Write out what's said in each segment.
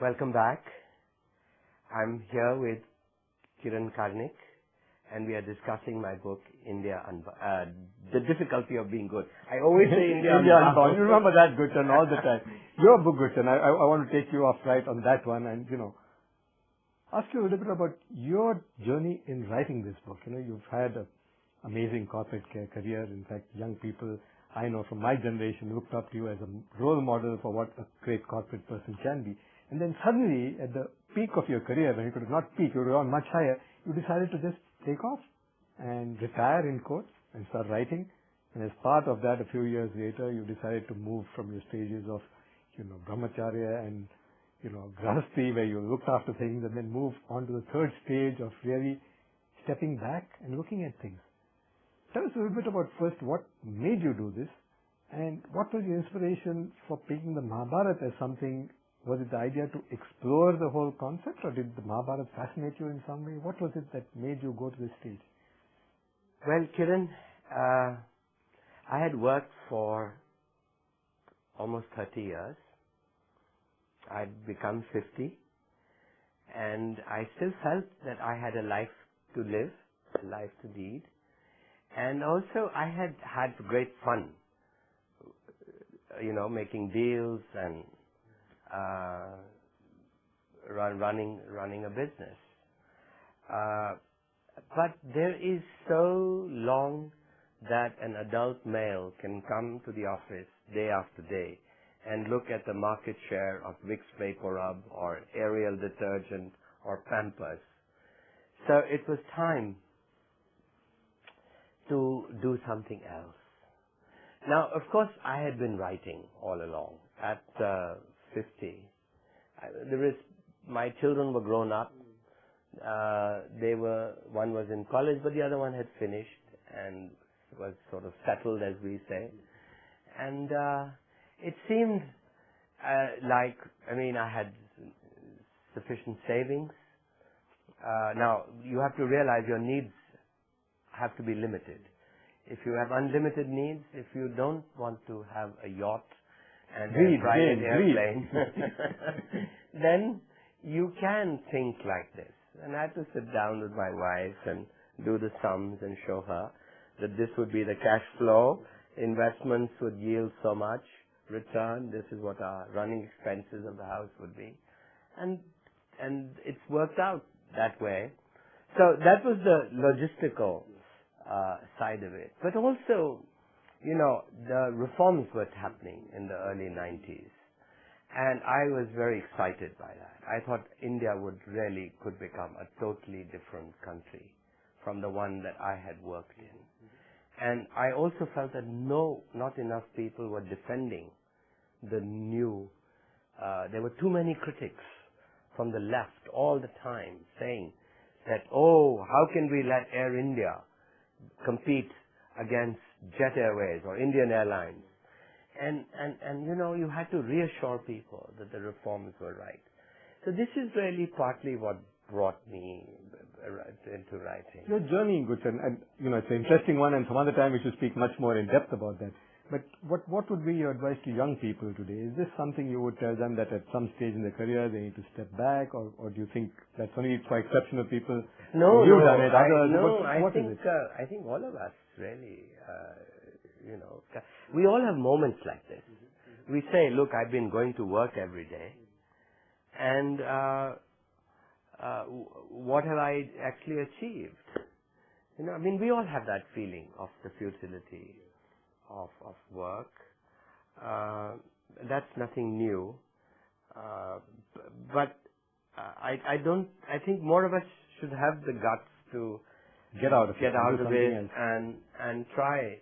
Welcome back. I'm here with Kiran Karnik, and we are discussing my book, India Unbound, The Difficulty of Being Good. I always say India Unbound. You remember that, Gurcharan, all the time. Your book, Gurcharan, I want to take you off right on that one and, ask you a little bit about your journey in writing this book. You've had an amazing corporate career. In fact, young people I know from my generation looked up to you as a role model for what a great corporate person can be. And then suddenly, at the peak of your career, when you could have not peaked, you were on much higher, you decided to just take off and retire in quotes and start writing. And as part of that, a few years later, you decided to move from your stages of, brahmacharya and, grahasti, where you looked after things, and then move on to the third stage of really stepping back and looking at things. Tell us a little bit about first what made you do this, and what was your inspiration for picking the Mahabharata as something. Was it the idea to explore the whole concept, or did the Mahabharata fascinate you in some way? What was it that made you go to this stage? Well, Kiran, I had worked for almost 30 years. I'd become 50, and I still felt that I had a life to live, a life to lead. And also I had had great fun, making deals and running a business. But there is so long that an adult male can come to the office day after day and look at the market share of Vicks VapoRub or Ariel detergent or Pampers. So it was time to do something else. Now, of course, I had been writing all along. At 50, my children were grown up. One was in college, but the other one had finished and was sort of settled, as we say. And it seemed I had sufficient savings. Now, you have to realize your needs have to be limited. If you have unlimited needs, if you don't want to have a yacht and a private airplane, then you can think like this. And I had to sit down with my wife and do the sums and show her that this would be the cash flow, investments would yield so much return, this is what our running expenses of the house would be. And it's worked out that way. So that was the logistical side of it. But also, the reforms were happening in the early 90s. And I was very excited by that. I thought India could become a totally different country from the one that I had worked in. And I also felt that not enough people were defending the new. There were too many critics from the left all the time saying that, how can we let Air India compete against Jet Airways or Indian Airlines? And you had to reassure people that the reforms were right. So this is really partly what brought me into writing. Your journey, Gurcharan, and it's an interesting one, and some other time we should speak much more in depth about that. But what would be your advice to young people today? Is this something you would tell them that at some stage in their career they need to step back, or do you think that's only for exceptional people? I think all of us really, we all have moments like this. We say, look, I've been going to work every day, and what have I actually achieved? We all have that feeling of the futility of work. That's nothing new. But I think more of us should have the guts to get out of it and try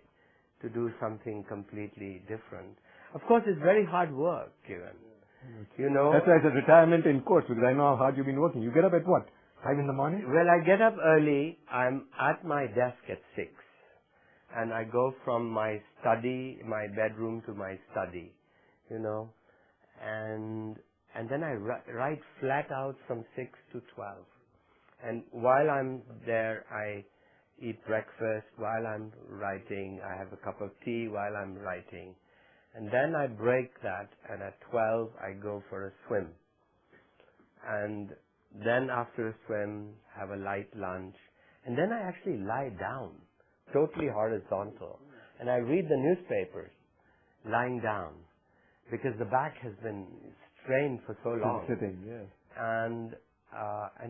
to do something completely different. Of course, it's very hard work, Kiran. That's why it's a retirement in quotes, because I know how hard you've been working. You get up at what? 5 in the morning? Well, I get up early. I'm at my desk at 6. And I go from my bedroom to my study, and then I write flat out from 6 to 12. And while I'm there, I eat breakfast while I'm writing. I have a cup of tea while I'm writing. And then I break that, and at 12 I go for a swim. and then after a swim, have a light lunch, and then I actually lie down, totally horizontal, and I read the newspapers lying down, because the back has been strained for so long. Sitting, yes. And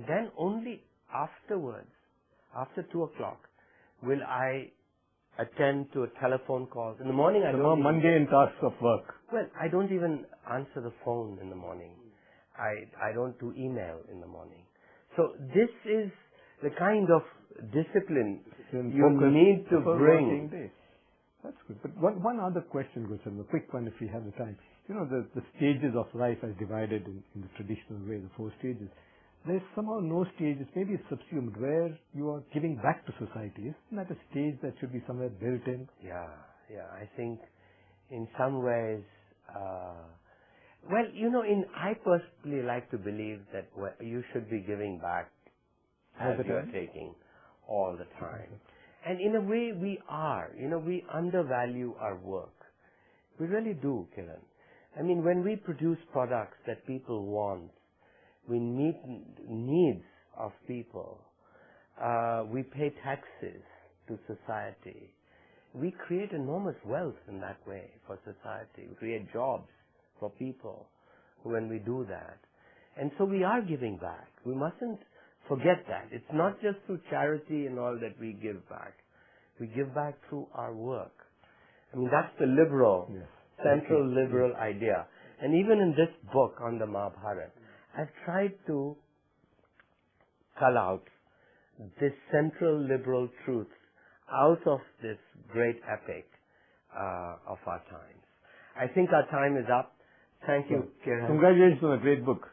then only afterwards, after 2 o'clock, will I attend to a telephone calls. In the morning, I The don't more even, mundane tasks of work. well, I don't even answer the phone in the morning. I don't do email in the morning. So this is the kind of discipline you need to bring. That's good. But one other question, Gurcharan, a quick one if we have the time. You know, the stages of life as divided in the traditional way, the 4 stages. There's somehow no stages, maybe it's subsumed, where you are giving back to society. Isn't that a stage that should be somewhere built in? Yeah. I think in some ways, well, you know, I personally like to believe that you should be giving back as you are taking all the time. And in a way, we are. You know, we undervalue our work. We really do, Kiran. I mean, when we produce products that people want, we meet needs of people, we pay taxes to society. We create enormous wealth in that way for society. We create jobs for people when we do that. And so we are giving back. We mustn't forget that. It's not just through charity and all that we give back. We give back through our work. I mean, that's the liberal, central liberal idea. And even in this book on the Mahabharata, I've tried to cull out this central liberal truth out of this great epic of our times. I think our time is up. Thank you, Kiran. Congratulations on a great book.